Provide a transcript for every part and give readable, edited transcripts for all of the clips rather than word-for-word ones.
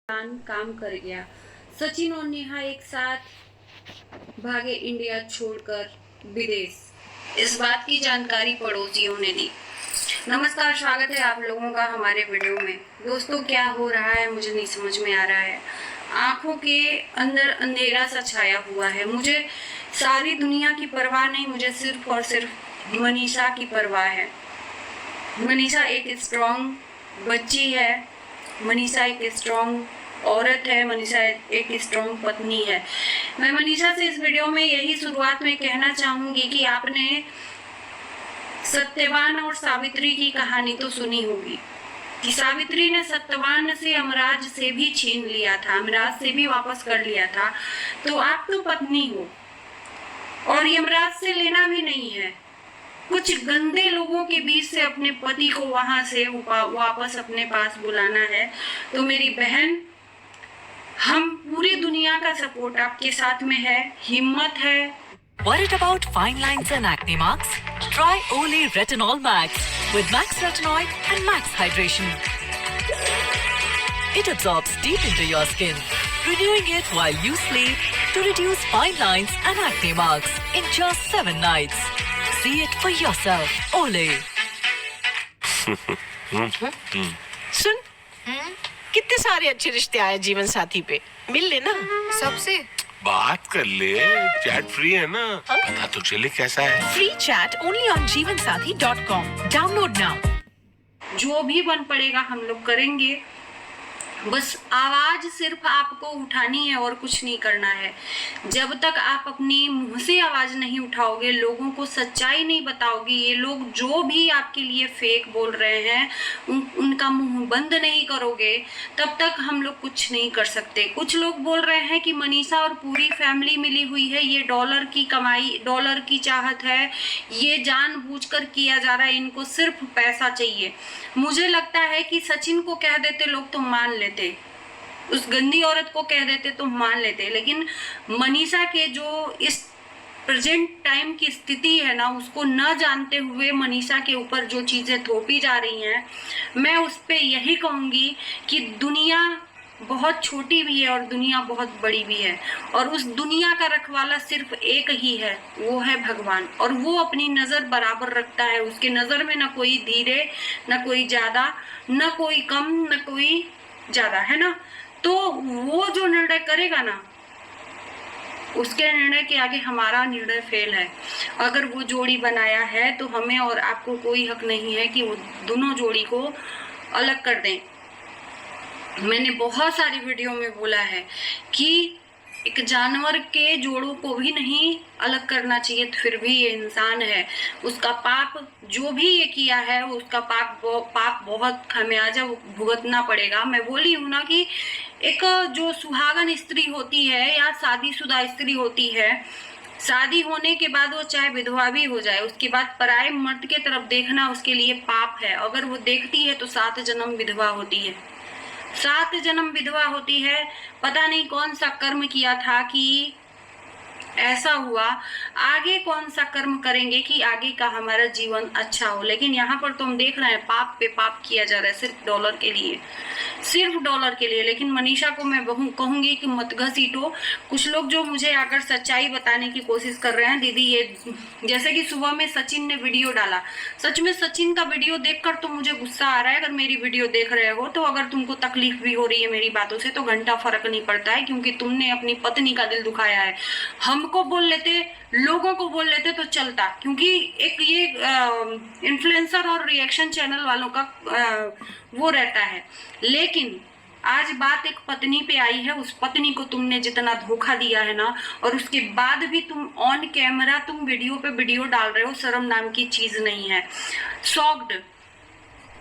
काम कर गया। सचिन और नेहा एक साथ भागे इंडिया छोड़कर विदेश। इस बात की जानकारी पड़ोसियों ने दी। नमस्कार, स्वागत है आप लोगों का हमारे वीडियो में। दोस्तों, क्या हो रहा है मुझे नहीं समझ में आ रहा है। आंखों के अंदर अंधेरा सा छाया हुआ है। मुझे सारी दुनिया की परवाह नहीं, मुझे सिर्फ और सिर्फ मनीषा की परवाह है। मनीषा एक स्ट्रॉन्ग बच्ची है, मनीषा एक स्ट्रॉन्ग औरत है, मनीषा एक स्ट्रॉन्ग पत्नी है। मैं मनीषा से इस वीडियो में यही शुरुआत में कहना चाहूंगी कि आपने सत्यवान और सावित्री की कहानी तो सुनी होगी कि सावित्री ने सत्यवान से यमराज से भी छीन लिया था, यमराज से भी वापस कर लिया था। तो आप तो पत्नी हो और यमराज से लेना भी नहीं है। कुछ गंदे लोगों के बीच से अपने पति को वहां से वापस अपने पास बुलाना है। तो मेरी बहन, हम पूरी दुनिया का सपोर्ट आपके साथ में है, हिम्मत है। Worried about fine lines and acne marks? Try Olay Retinol Max with Max Retinoid and Max Hydration. It absorbs deep into your skin, renewing it while you sleep to reduce fine lines and acne marks in just 7 nights. See it for yourself. Olay. सुन, कितने सारे अच्छे रिश्ते आए जीवन साथी पे, मिल लेना सबसे बात कर ले, चैट फ्री है ना। पता तो चले कैसा है। Free chat only on jeevansathi.com. Download now. जो भी बन पड़ेगा हम लोग करेंगे। बस आवाज सिर्फ आपको उठानी है और कुछ नहीं करना है। जब तक आप अपनी मुंह से आवाज नहीं उठाओगे, लोगों को सच्चाई नहीं बताओगे, ये लोग जो भी आपके लिए फेक बोल रहे हैं उनका मुंह बंद नहीं करोगे, तब तक हम लोग कुछ नहीं कर सकते। कुछ लोग बोल रहे हैं कि मनीषा और पूरी फैमिली मिली हुई है, ये डॉलर की कमाई, डॉलर की चाहत है, ये जानबूझकर किया जा रहा है, इनको सिर्फ पैसा चाहिए। मुझे लगता है कि सचिन को कह देते लोग तो मान लेते, उस गंदी औरत को कह देते तो मान लेते, लेकिन मनीषा के जो इस प्रेजेंट टाइम की स्थिति है ना, उसको न जानते हुए मनीषा के ऊपर जो चीजें थोपी जा रही हैं, मैं उस पे यही कहूंगी कि दुनिया बहुत छोटी भी है और दुनिया बहुत बड़ी भी है, और उस दुनिया का रखवाला सिर्फ एक ही है, वो है भगवान। और वो अपनी नजर बराबर रखता है, उसके नजर में ना कोई धीरे, ना कोई ज्यादा, ना कोई कम, ना कोई ज्यादा, है ना। तो वो जो निर्णय करेगा ना, उसके निर्णय के आगे हमारा निर्णय फेल है। अगर वो जोड़ी बनाया है तो हमें और आपको कोई हक नहीं है कि वो दोनों जोड़ी को अलग कर दें। मैंने बहुत सारी वीडियो में बोला है कि एक जानवर के जोड़ों को भी नहीं अलग करना चाहिए, तो फिर भी ये इंसान है, उसका पाप जो भी ये किया है, उसका पाप बहुत खमियाजा भुगतना पड़ेगा। मैं बोली हूँ ना कि एक जो सुहागन स्त्री होती है या शादीशुदा स्त्री होती है, शादी होने के बाद वो चाहे विधवा भी हो जाए, उसके बाद पराये मर्द के तरफ देखना उसके लिए पाप है। अगर वो देखती है तो 7 जन्म विधवा होती है, 7 जन्म विधवा होती है। पता नहीं कौन सा कर्म किया था कि ऐसा हुआ, आगे कौन सा कर्म करेंगे कि आगे का हमारा जीवन अच्छा हो। लेकिन यहाँ पर तो हम देख रहे हैं पाप पे पाप किया जा रहा है, सिर्फ डॉलर के लिए, सिर्फ डॉलर के लिए। लेकिन मनीषा को मैं कहूंगी कि मत घसीटो। कुछ लोग जो मुझे आकर सच्चाई बताने की कोशिश कर रहे हैं, दीदी ये जैसे कि सुबह में सचिन ने वीडियो डाला, सच में सचिन का वीडियो देखकर तो मुझे गुस्सा आ रहा है। अगर मेरी वीडियो देख रहे हो तो अगर तुमको तकलीफ भी हो रही है मेरी बातों से, तो घंटा फर्क नहीं पड़ता है, क्योंकि तुमने अपनी पत्नी का दिल दुखाया है। हमको बोल लेते, लोगों को बोल लेते तो चलता, क्योंकि एक ये इन्फ्लुएंसर और रिएक्शन चैनल वालों का वो रहता है। लेकिन आज बात एक पत्नी पे आई है, उस पत्नी को तुमने जितना धोखा दिया है ना, और उसके बाद भी तुम ऑन कैमरा तुम वीडियो पे वीडियो डाल रहे हो, शर्म नाम की चीज नहीं है। शॉक्ड,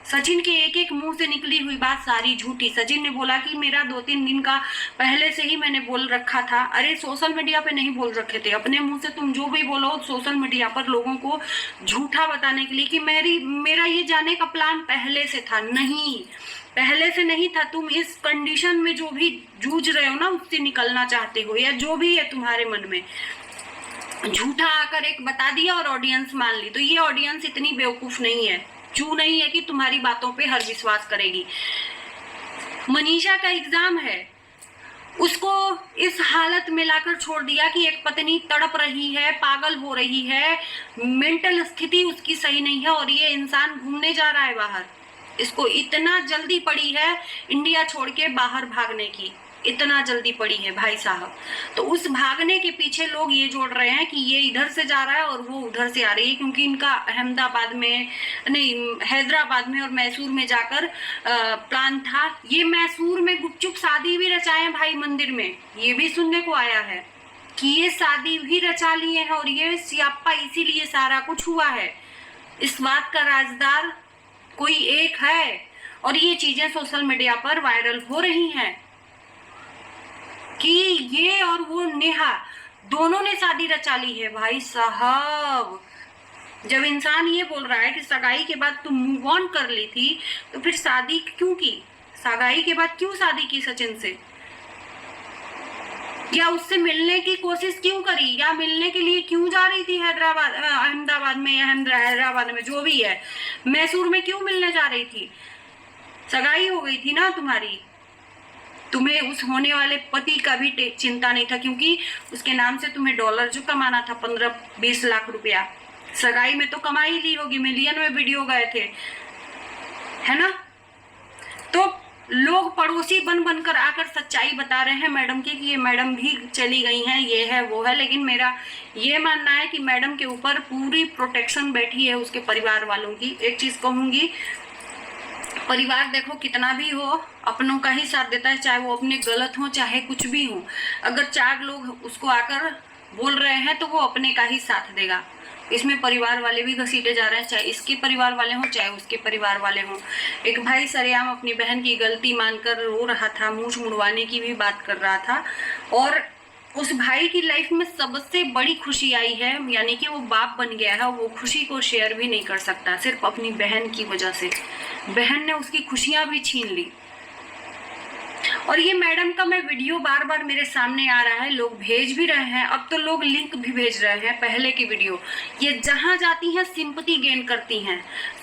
सचिन के एक एक मुंह से निकली हुई बात सारी झूठी। सचिन ने बोला कि मेरा 2-3 दिन का पहले से ही मैंने बोल रखा था। अरे सोशल मीडिया पे नहीं बोल रखे थे, अपने मुंह से तुम जो भी बोलो सोशल मीडिया पर लोगों को झूठा बताने के लिए कि मेरा ये जाने का प्लान पहले से था। नहीं, पहले से नहीं था। तुम इस कंडीशन में जो भी जूझ रहे हो ना, उससे निकलना चाहते हो, या जो भी है तुम्हारे मन में, झूठा आकर एक बता दिया और ऑडियंस मान ली। तो ये ऑडियंस इतनी बेवकूफ नहीं है, चू नहीं है कि तुम्हारी बातों पे हर विश्वास करेगी। मनीषा का एग्जाम है, उसको इस हालत में लाकर छोड़ दिया कि एक पत्नी तड़प रही है, पागल हो रही है, मेंटल स्थिति उसकी सही नहीं है और ये इंसान घूमने जा रहा है बाहर। इसको इतना जल्दी पड़ी है इंडिया छोड़ के बाहर भागने की, इतना जल्दी पड़ी है भाई साहब। तो उस भागने के पीछे लोग ये जोड़ रहे हैं कि ये इधर से जा रहा है और वो उधर से आ रही है, क्योंकि इनका अहमदाबाद में नहीं, हैदराबाद में और मैसूर में जाकर प्लान था। ये मैसूर में गुपचुप शादी भी रचाए हैं भाई मंदिर में, ये भी सुनने को आया है कि ये शादी भी रचा लिए हैं और ये सियाप्पा इसीलिए सारा कुछ हुआ है। इस बात का राजदार कोई एक है और ये चीजें सोशल मीडिया पर वायरल हो रही हैं कि ये और वो नेहा दोनों ने शादी रचा ली है। भाई साहब, जब इंसान ये बोल रहा है कि सगाई के बाद तुम मूव ऑन कर ली थी, तो फिर शादी क्यों की? सगाई के बाद क्यों शादी की सचिन से? या उससे मिलने की कोशिश क्यों करी? या मिलने के लिए क्यों जा रही थी हैदराबाद, अहमदाबाद में या हैदराबाद में जो भी है, मैसूर में क्यों मिलने जा रही थी? सगाई हो गई थी ना तुम्हारी, तुम्हें उस होने वाले पति का भी चिंता नहीं था, क्योंकि उसके नाम से तुम्हें डॉलर जो कमाना था 15-20 लाख रुपया, सगाई में तो कमा ही ली होगी, मिलियन में वीडियो गए थे, है ना? तो लोग पड़ोसी बन बनकर आकर सच्चाई बता रहे हैं मैडम की कि ये मैडम भी चली गई हैं, ये है वो है, लेकिन मेरा ये मानना है कि मैडम के ऊपर पूरी प्रोटेक्शन बैठी है उसके परिवार वालों की। एक चीज कहूंगी, परिवार देखो कितना भी हो अपनों का ही साथ देता है, चाहे वो अपने गलत हो चाहे कुछ भी हो। अगर 4 लोग उसको आकर बोल रहे हैं तो वो अपने का ही साथ देगा। इसमें परिवार वाले भी घसीटे जा रहे हैं, चाहे इसके परिवार वाले हों चाहे उसके परिवार वाले हों। एक भाई सरेआम अपनी बहन की गलती मानकर रो रहा था, मूंछ मुड़वाने की भी बात कर रहा था, और उस भाई की लाइफ में सबसे बड़ी खुशी आई है, यानी कि वो बाप बन गया है। वो खुशी को शेयर भी नहीं कर सकता, सिर्फ अपनी बहन की वजह से। बहन ने उसकी खुशियां भी छीन ली। और ये मैडम का मैं वीडियो बार बार मेरे सामने आ रहा है, लोग भेज भी रहे हैं, अब तो लोग लिंक भी भेज रहे हैं पहले की वीडियो। ये जहां जाती हैं सिंपैथी गेन करती हैं।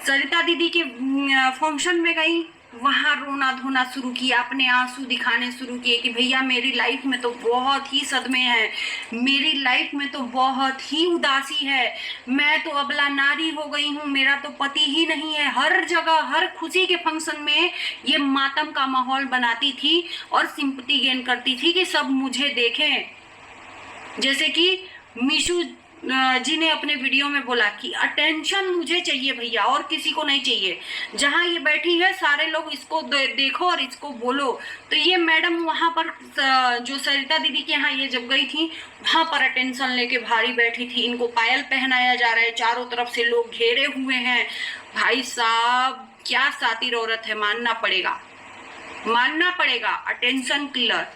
सरिता दीदी के फंक्शन में गई, वहां रोना धोना शुरू किया, अपने आंसू दिखाने शुरू किए कि भैया मेरी लाइफ में तो बहुत ही सदमे हैं, मेरी लाइफ में तो बहुत ही उदासी है, मैं तो अबला नारी हो गई हूँ, मेरा तो पति ही नहीं है। हर जगह हर खुशी के फंक्शन में ये मातम का माहौल बनाती थी और सिंपैथी गेन करती थी कि सब मुझे देखें। जैसे कि मीशू जी ने अपने वीडियो में बोला कि अटेंशन मुझे चाहिए भैया और किसी को नहीं चाहिए, जहां ये बैठी है सारे लोग इसको देखो और इसको बोलो। तो ये मैडम वहां पर जो सरिता दीदी के यहाँ ये जब गई थी, वहां पर अटेंशन लेके भारी बैठी थी। इनको पायल पहनाया जा रहा है, चारों तरफ से लोग घेरे हुए हैं। भाई साहब क्या सातिर औरत है, मानना पड़ेगा, मानना पड़ेगा। अटेंशन किलर,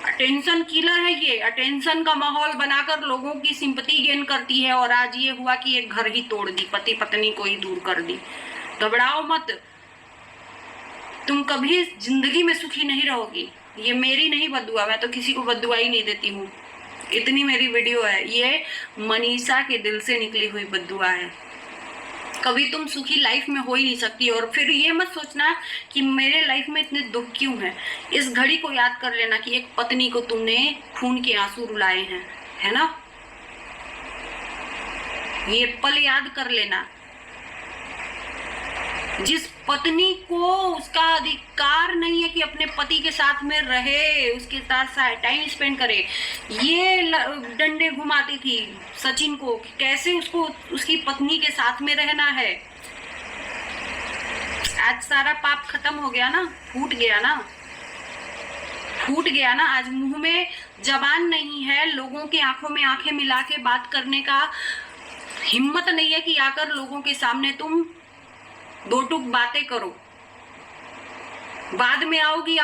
अटेंशन किलर है ये। अटेंशन का माहौल बनाकर लोगों की सिंपैथी गेन करती है, और आज ये हुआ कि एक घर ही तोड़ दी, पति पत्नी को ही दूर कर दी। घबराओ मत, तुम कभी जिंदगी में सुखी नहीं रहोगी। ये मेरी नहीं बद्दुआ, मैं तो किसी को बद्दुआ ही नहीं देती हूँ, इतनी मेरी वीडियो है। ये मनीषा के दिल से निकली हुई बद्दुआ है। कभी तुम सुखी लाइफ में हो ही नहीं सकती। और फिर ये मत सोचना कि मेरे लाइफ में इतने दुख क्यों हैं। इस घड़ी को याद कर लेना कि एक पत्नी को तुमने खून के आंसू रुलाए हैं, है ना? ये पल याद कर लेना। जिस पत्नी को उसका अधिकार नहीं है कि अपने पति के साथ में रहे, उसके साथ टाइम स्पेंड करे, ये डंडे घुमाती थी सचिन को कि कैसे उसको उसकी पत्नी के साथ में रहना है। आज सारा पाप खत्म हो गया ना, फूट गया ना, फूट गया ना। आज मुंह में जबान नहीं है, लोगों की आंखों में आंखें मिला के बात करने का हिम्मत नहीं है कि आकर लोगों के सामने तुम दो टूक बातें करो। बाद में आओगी,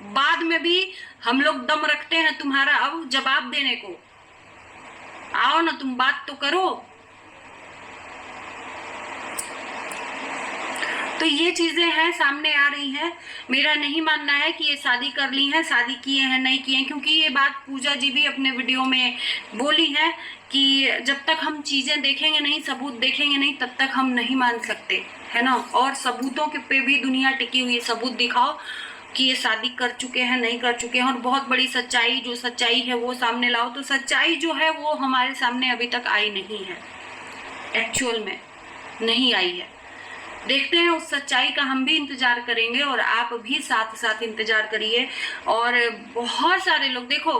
बाद में भी हम लोग दम रखते हैं तुम्हारा अब जवाब देने को। आओ ना, तुम बात तो करो। तो ये चीजें हैं, सामने आ रही हैं। मेरा नहीं मानना है कि ये शादी कर ली हैं, शादी किए हैं, नहीं किए हैं, क्योंकि ये बात पूजा जी भी अपने वीडियो में बोली है कि जब तक हम चीजें देखेंगे नहीं, सबूत देखेंगे नहीं, तब तक हम नहीं मान सकते, है ना। और सबूतों के पे भी दुनिया टिकी हुई है। सबूत दिखाओ कि ये शादी कर चुके हैं, नहीं कर चुके हैं, और बहुत बड़ी सच्चाई, जो सच्चाई है वो सामने लाओ। तो सच्चाई जो है वो हमारे सामने अभी तक आई नहीं है, एक्चुअल में नहीं आई है। देखते हैं, उस सच्चाई का हम भी इंतजार करेंगे और आप भी साथ साथ इंतजार करिए। और बहुत सारे लोग, देखो